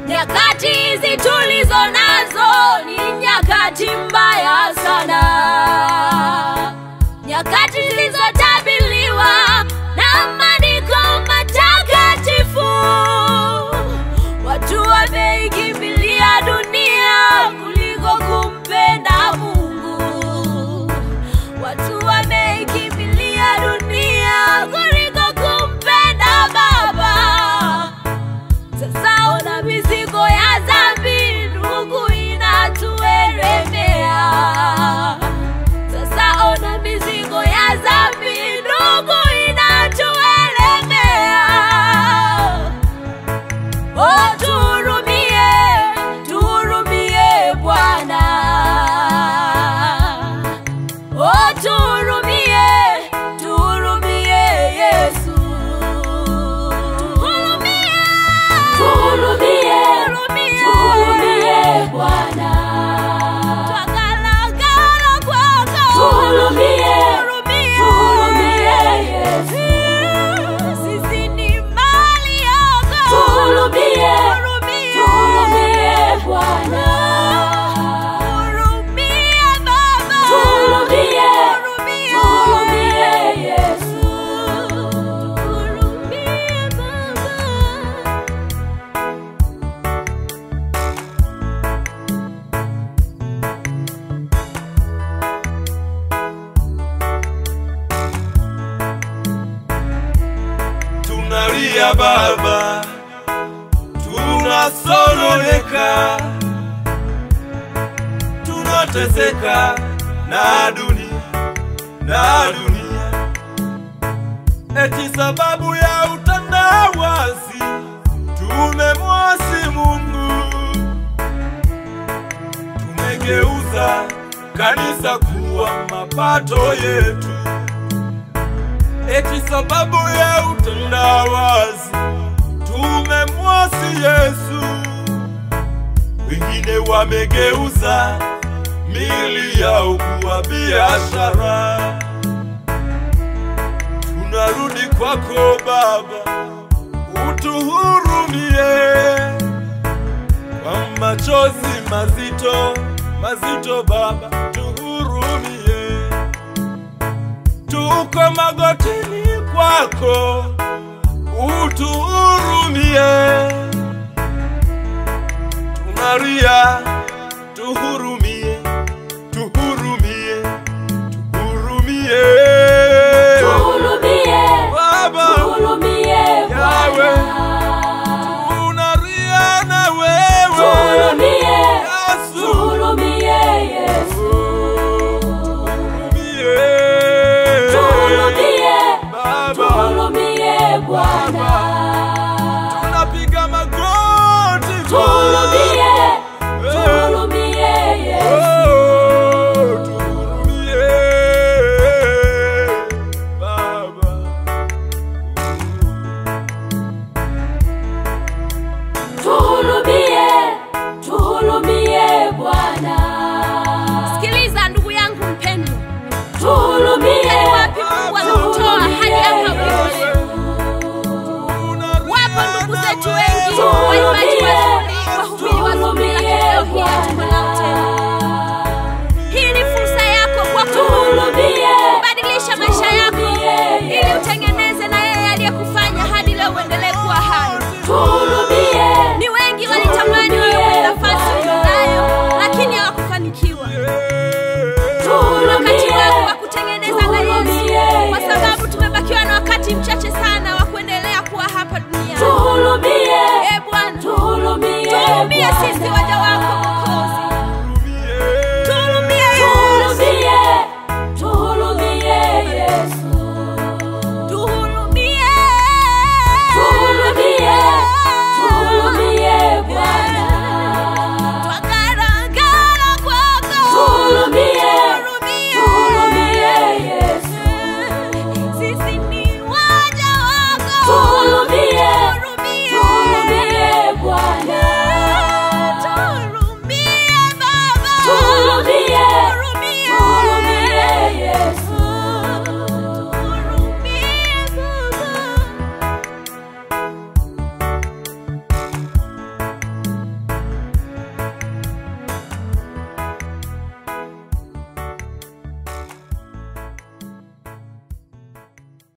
Nyakati hizi tulizo nazo ni nyakati mbaya sana, nyakati zilizotabiriwa na maandiko matakatifu. Watu wameikimbilia dunia kuliko kumpenda Mungu. Watu wameikimbilia dunia kuliko kumpenda Baba. Sasa ona mizigo ya dhambi ndugu inatuelemea. Sasa ona mizigo ya dhambi ndugu inatuelemea. Oh, tuhurumie, tuhurumie Bwana. Oh, tuhurumie, tuhurumie Yesu. Tuhurumie, tuhurumie Bwana. Twagalagala kwako. Tuhurumie, tuhurumie Yesu. Sisi ni mali yako. Tuhurumie, tuhurumie Bwana. Tuhurumie Baba. Tuhurumie, tuhurumie Yesu. Tuhurumie Baba. Tunalia Baba, tunasononeka, tunateseka na dunia, eti sababu ya utandawazi tumemwasi Mungu. Tumegeuza kanisa kuwa mapato yetu, eti sababu ya utandawazi tumemwasi Yesu. Wengine wamegeuza mili yao kuwa biashara. Tunarudi kwako Baba, utuhurumie. Kwa machozi mazito, mazito Baba, tuhurumie. Tuko magotini kwako, utuhurumie. Tunalia, tuhurumie, tuhurumie, tuhurumie. Tuhurumie, Baba, tuhurumie Bwana. tunalia na wewe. Tuhurumie, Yesu, tuhurumie Yesu. tuhurumie. Tuhurumie, Baba, tuhurumie Bwana. tunapiga magoti. Tuhurumie, tuhurumie Tubie